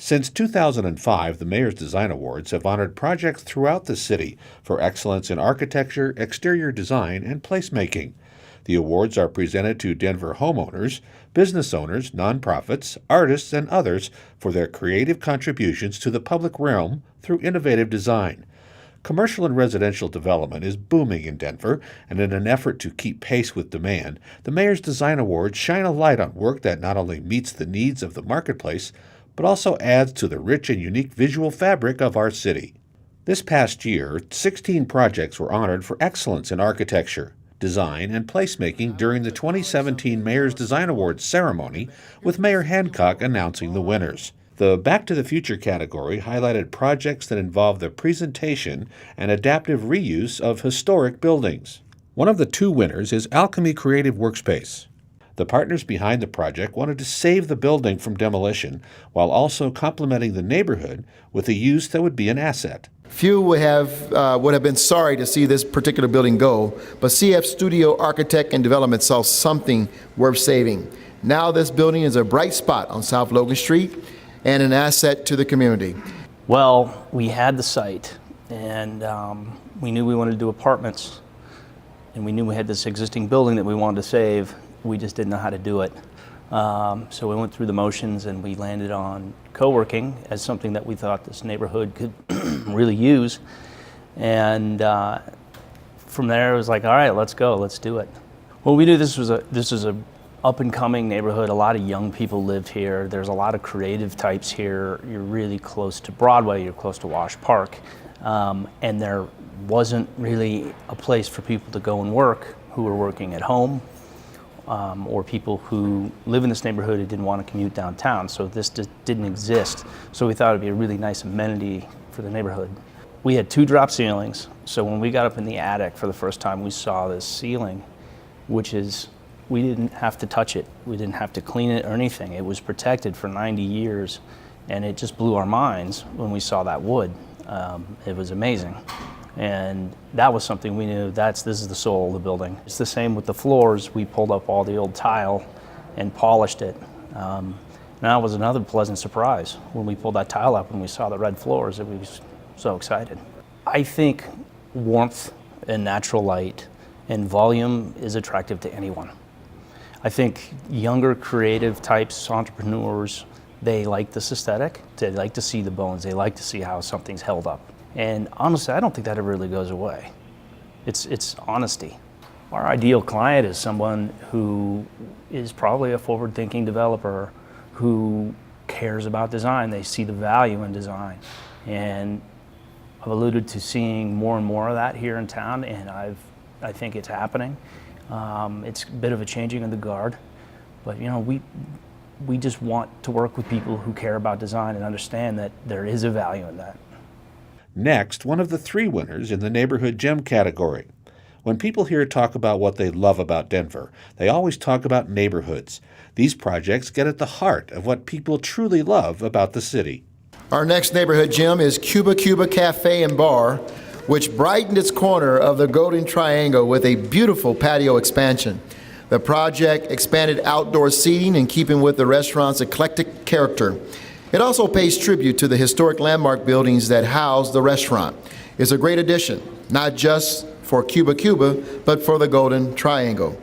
Since 2005, the Mayor's Design Awards have honored projects throughout the city for excellence in architecture, exterior design, and placemaking. The awards are presented to Denver homeowners, business owners, nonprofits, artists, and others for their creative contributions to the public realm through innovative design. Commercial and residential development is booming in Denver, and in an effort to keep pace with demand, the Mayor's Design Awards shine a light on work that not only meets the needs of the marketplace, but also adds to the rich and unique visual fabric of our city. This past year, 16 projects were honored for excellence in architecture, design, and placemaking during the 2017 Mayor's Design Awards ceremony, with Mayor Hancock announcing the winners. The Back to the Future category highlighted projects that involve the presentation and adaptive reuse of historic buildings. One of the two winners is Alchemy Creative Workspace. The partners behind the project wanted to save the building from demolition while also complementing the neighborhood with a use that would be an asset. Few would have been sorry to see this particular building go, but CF Studio Architect and Development saw something worth saving. Now this building is a bright spot on South Logan Street and an asset to the community. Well, we had the site, and we knew we wanted to do apartments, and we knew we had this existing building that we wanted to save. We just didn't know how to do it. So we went through the motions and we landed on co-working as something that we thought this neighborhood could really use. And from there it was like, all right, let's go, let's do it. Well, we knew this was a up and coming neighborhood. A lot of young people lived here. There's a lot of creative types here. You're really close to Broadway, you're close to Wash Park. And there wasn't really a place for people to go and work who were working at home. Or people who live in this neighborhood who didn't want to commute downtown. So this just didn't exist. So we thought it'd be a really nice amenity for the neighborhood. We had 2 drop ceilings. So when we got up in the attic for the first time, we saw this ceiling, which is, we didn't have to touch it. We didn't have to clean it or anything. It was protected for 90 years. And it just blew our minds when we saw that wood. It was amazing. And that was something we knew, this is the soul of the building. It's the same with the floors. We pulled up all the old tile and polished it. That was another pleasant surprise. When we pulled that tile up and we saw the red floors, we was so excited. I think warmth and natural light and volume is attractive to anyone. I think younger creative types, entrepreneurs, they like this aesthetic. They like to see the bones. They like to see how something's held up. And honestly, I don't think that ever really goes away. It's honesty. Our ideal client is someone who is probably a forward-thinking developer who cares about design. They see the value in design. And I've alluded to seeing more and more of that here in town, and I think it's happening. It's a bit of a changing of the guard, but we just want to work with people who care about design and understand that there is a value in that. Next, one of the 3 winners in the Neighborhood Gem category. When people here talk about what they love about Denver, they always talk about neighborhoods. These projects get at the heart of what people truly love about the city. Our next neighborhood gem is Cuba Cuba Cafe and Bar, which brightened its corner of the Golden Triangle with a beautiful patio expansion. The project expanded outdoor seating in keeping with the restaurant's eclectic character. It also pays tribute to the historic landmark buildings that house the restaurant. It's a great addition, not just for Cuba Cuba, but for the Golden Triangle.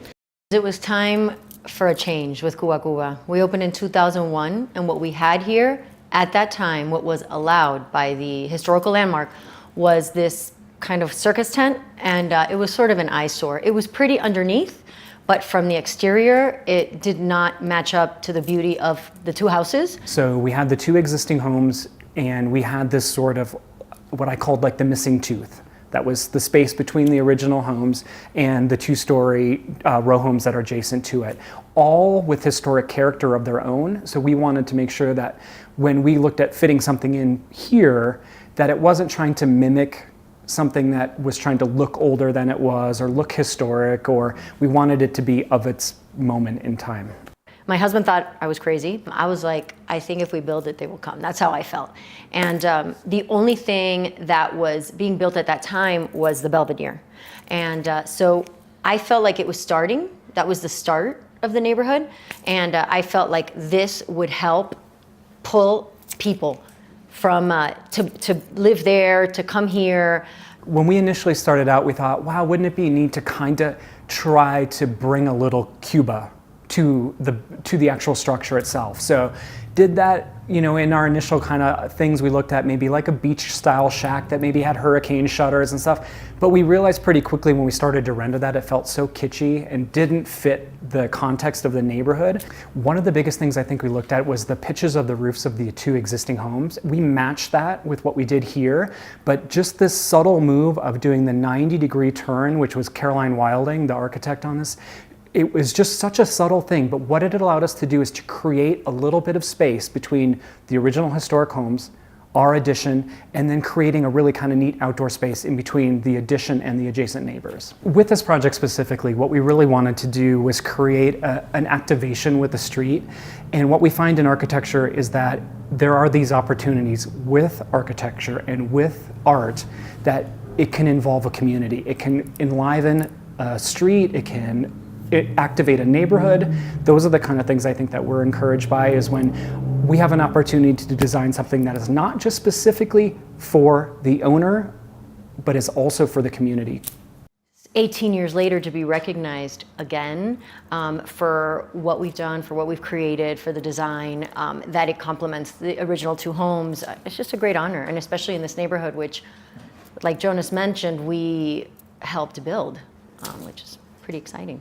It was time for a change with Cuba Cuba. We opened in 2001, and what we had here at that time, what was allowed by the historical landmark, was this kind of circus tent, and it was sort of an eyesore. It was pretty underneath, but from the exterior, it did not match up to the beauty of the 2 houses. So we had the 2 existing homes, and we had this sort of what I called like the missing tooth. That was the space between the original homes and the 2-story row homes that are adjacent to it, all with historic character of their own. So we wanted to make sure that when we looked at fitting something in here, that it wasn't trying to mimic something that was trying to look older than it was or look historic, or we wanted it to be of its moment in time. My husband thought I was crazy. I was like, I think if we build it, they will come. That's how I felt. And the only thing that was being built at that time was the Belvedere. And so I felt like it was starting. That was the start of the neighborhood. And I felt like this would help pull people from to live there, to come here. When we initially started out, we thought, wow, wouldn't it be neat to kind of try to bring a little Cuba to the actual structure itself. So did that, you know, in our initial kind of things, we looked at maybe like a beach style shack that maybe had hurricane shutters and stuff. But we realized pretty quickly when we started to render that it felt so kitschy and didn't fit the context of the neighborhood. One of the biggest things I think we looked at was the pitches of the roofs of the 2 existing homes. We matched that with what we did here, but just this subtle move of doing the 90-degree turn, which was Caroline Wilding, the architect on this, it was just such a subtle thing, but what it allowed us to do is to create a little bit of space between the original historic homes, our addition, and then creating a really kind of neat outdoor space in between the addition and the adjacent neighbors. With this project specifically, what we really wanted to do was create an activation with the street. And what we find in architecture is that there are these opportunities with architecture and with art that it can involve a community. It can enliven a street, it can activate a neighborhood. Those are the kind of things I think that we're encouraged by, is when we have an opportunity to design something that is not just specifically for the owner, but is also for the community. 18 years later, to be recognized again for what we've done, for what we've created, for the design, that it complements the original 2 homes, it's just a great honor, and especially in this neighborhood, which, like Jonas mentioned, we helped build, which is pretty exciting.